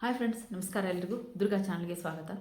Hi friends, ನಮಸ್ಕಾರ. ಎಲ್ರಿಗೂ ದುರ್ಗಾ ಚಾನಲ್ಗೆ ಸ್ವಾಗತ.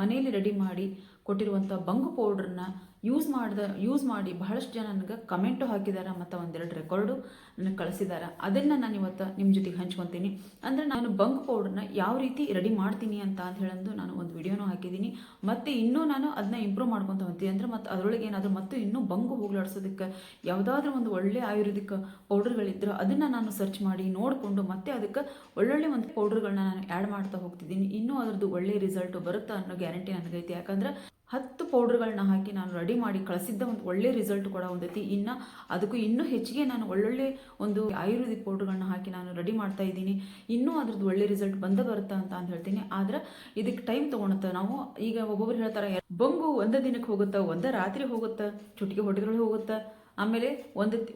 ಮನೆಯಲ್ಲಿ ರೆಡಿ ಮಾಡಿ ಕೊಟ್ಟಿರುವಂಥ ಬಂಗು ಪೌಡ್ರನ್ನ ಯೂಸ್ ಮಾಡಿ ಬಹಳಷ್ಟು ಜನ ನನಗೆ ಕಮೆಂಟು ಹಾಕಿದ್ದಾರೆ ಮತ್ತು ಒಂದೆರಡು ರೆಕಾರ್ಡು ನನಗೆ ಕಳಿಸಿದ್ದಾರೆ. ಅದನ್ನು ನಾನು ಇವತ್ತು ನಿಮ್ಮ ಜೊತೆಗೆ ಹಂಚ್ಕೊತೀನಿ. ಅಂದರೆ ನಾನು ಬಂಗು ಪೌಡ್ರನ್ನ ಯಾವ ರೀತಿ ರೆಡಿ ಮಾಡ್ತೀನಿ ಅಂತ ಹೇಳಂದು ನಾನು ಒಂದು ವಿಡಿಯೋನೂ ಹಾಕಿದ್ದೀನಿ. ಮತ್ತು ಇನ್ನೂ ನಾನು ಅದನ್ನ ಇಂಪ್ರೂವ್ ಮಾಡ್ಕೊತ ಹೋಗ್ತೀನಿ. ಅಂದರೆ ಮತ್ತು ಅದರೊಳಗೆ ಏನಾದರೂ ಮತ್ತು ಇನ್ನೂ ಬಂಗು ಹೋಗ್ಲಾಡ್ಸೋದಕ್ಕೆ ಯಾವುದಾದ್ರೂ ಒಂದು ಒಳ್ಳೆ ಆಯುರ್ವೇದಿಕ್ ಪೌಡರ್ಗಳಿದ್ರೆ ಅದನ್ನು ನಾನು ಸರ್ಚ್ ಮಾಡಿ ನೋಡಿಕೊಂಡು ಮತ್ತೆ ಅದಕ್ಕೆ ಒಳ್ಳೊಳ್ಳೆ ಒಂದು ಪೌಡರ್ಗಳನ್ನ ನಾನು ಆ್ಯಡ್ ಮಾಡ್ತಾ ಹೋಗ್ತಿದ್ದೀನಿ. ಇನ್ನೂ ಅದರದ್ದು ಒಳ್ಳೆ ರಿಸಲ್ಟ್ ಬರುತ್ತಾ ಅನ್ನೋ ಗ್ಯಾರಂಟಿ ನನಗೈತಿ. ಯಾಕಂದ್ರೆ 10 ಪೌಡರ್ಗಳನ್ನ ಹಾಕಿ ನಾನು ರೆಡಿ ಮಾಡಿ ಕಳಿಸಿದ್ದ ಒಂದು ಒಳ್ಳೆ ರಿಸಲ್ಟ್ ಕೂಡ ಹೊಂದೈತಿ. ಇನ್ನು ಅದಕ್ಕೂ ಇನ್ನೂ ಹೆಚ್ಚಿಗೆ ನಾನು ಒಳ್ಳೊಳ್ಳೆ ಒಂದು ಆಯುರ್ವೇದಿಕ್ ಪೌಡರ್ಗಳನ್ನ ಹಾಕಿ ನಾನು ರೆಡಿ ಮಾಡ್ತಾ ಇದ್ದೀನಿ. ಇನ್ನೂ ಅದ್ರದ್ದು ಒಳ್ಳೆ ರಿಸಲ್ಟ್ ಬರುತ್ತಾ ಅಂತ ಹೇಳ್ತೀನಿ. ಆದ್ರೆ ಇದಕ್ಕೆ ಟೈಮ್ ತೊಗೊಳುತ್ತೆ. ನಾವು ಈಗ ಒಬ್ಬೊಬ್ರು ಹೇಳ್ತಾರೆ, ಬಂಗು ಒಂದೇ ದಿನಕ್ಕೆ ಹೋಗುತ್ತಾ, ಒಂದೇ ರಾತ್ರಿ ಹೋಗುತ್ತಾ, ಚುಟಿಗೆ ಹೊಡೆದ್ರೊಳಗೆ ಹೋಗುತ್ತಾ, ಆಮೇಲೆ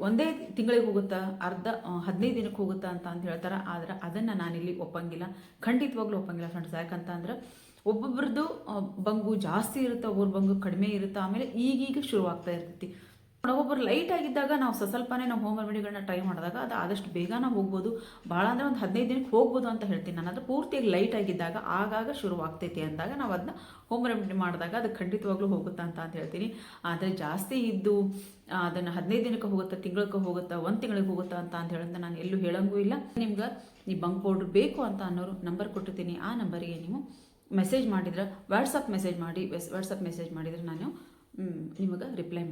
ಒಂದೇ ತಿಂಗಳಿಗೆ ಹೋಗುತ್ತಾ, 15 ದಿನಕ್ಕೆ ಹೋಗುತ್ತಾ ಅಂತ ಹೇಳ್ತಾರೆ. ಆದ್ರೆ ಅದನ್ನು ನಾನಿಲ್ಲಿ ಒಪ್ಪಂಗಿಲ್ಲ, ಖಂಡಿತವಾಗ್ಲೂ ಒಪ್ಪಂಗಿಲ್ಲ ಫ್ರೆಂಡ್ಸ್. ಯಾಕಂತ ಅಂದ್ರೆ ಒಬ್ಬೊಬ್ರದ್ದು ಬಂಗು ಜಾಸ್ತಿ ಇರುತ್ತೆ, ಒಬ್ಬರು ಬಂಗು ಕಡಿಮೆ ಇರುತ್ತೆ. ಆಮೇಲೆ ಈಗೀಗ ಶುರುವಾಗ್ತಾ ಇರ್ತೈತಿ. ಒಬ್ಬೊಬ್ಬರು ಲೈಟ್ ಆಗಿದ್ದಾಗ ನಾವು ಸ್ವಲ್ಪನೇ ನಾವು ಹೋಮ್ ರೆಮಿಡಿಗಳನ್ನ ಟ್ರೈ ಮಾಡಿದಾಗ ಅದು ಆದಷ್ಟು ಬೇಗ ನಾವು ಹೋಗ್ಬೋದು. ಭಾಳ ಅಂದರೆ ಒಂದು 15 ದಿನಕ್ಕೆ ಹೋಗ್ಬೋದು ಅಂತ ಹೇಳ್ತೀನಿ ನಾನು. ಅದು ಪೂರ್ತಿಯಾಗಿ ಲೈಟ್ ಆಗಿದ್ದಾಗ ಆಗಾಗ ಶುರುವಾಗ್ತೈತಿ ಅಂದಾಗ ನಾವು ಅದನ್ನ ಹೋಮ್ ರೆಮಿಡಿ ಮಾಡಿದಾಗ ಅದು ಖಂಡಿತವಾಗ್ಲೂ ಹೋಗುತ್ತಾ ಅಂತ ಹೇಳ್ತೀನಿ. ಆದರೆ ಜಾಸ್ತಿ ಇದ್ದು ಅದನ್ನು 15 ದಿನಕ್ಕೆ ಹೋಗುತ್ತಾ, ತಿಂಗಳಿಗೆ ಹೋಗುತ್ತಾ, 1 ತಿಂಗಳಿಗೆ ಹೋಗುತ್ತಾ ಅಂತ ಹೇಳೋದು ನಾನು ಎಲ್ಲೂ ಹೇಳಂಗೂ ಇಲ್ಲ. ನಿಮ್ಗೆ ಈ ಬಂಗ್ ಪೌಡ್ರ್ ಬೇಕು ಅಂತ ಅನ್ನೋರು ನಂಬರ್ ಕೊಟ್ಟಿರ್ತೀನಿ. ಆ ನಂಬರಿಗೆ ನೀವು ಮೆಸೇಜ್ ಮಾಡಿದ್ರೆ, ವಾಟ್ಸಪ್ ಮೆಸೇಜ್ ಮಾಡಿದ್ರೆ ನಾನು ನಿಮಗೆ ರಿಪ್ಲೈ